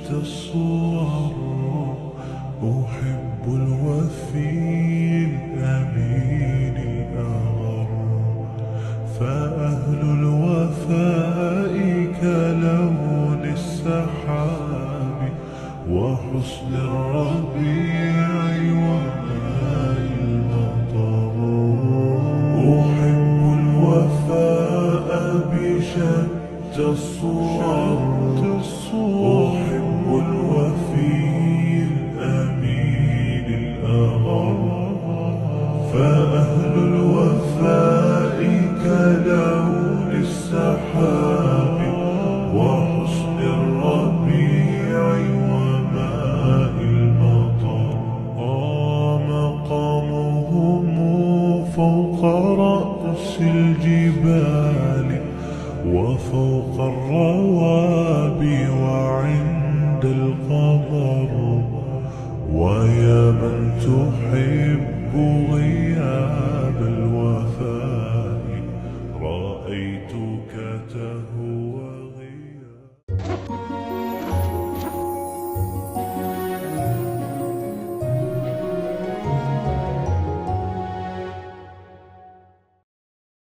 شتى الصور، أحب الوفي الأمين الأغر، فأهل الوفاء كلون السحاب وحسن الربيع وماء المطر. أحب الوفاء بشتى الصور، أحب الوفي الأمين الأغر، فأهل الوفاء كلون السحاب وحسن الربيع وماء المطر. مقامهم فوق رأس الجبال وفوق الروابي وعند القمر. ويا من تحب غياب الوفاء، رأيتك تهوى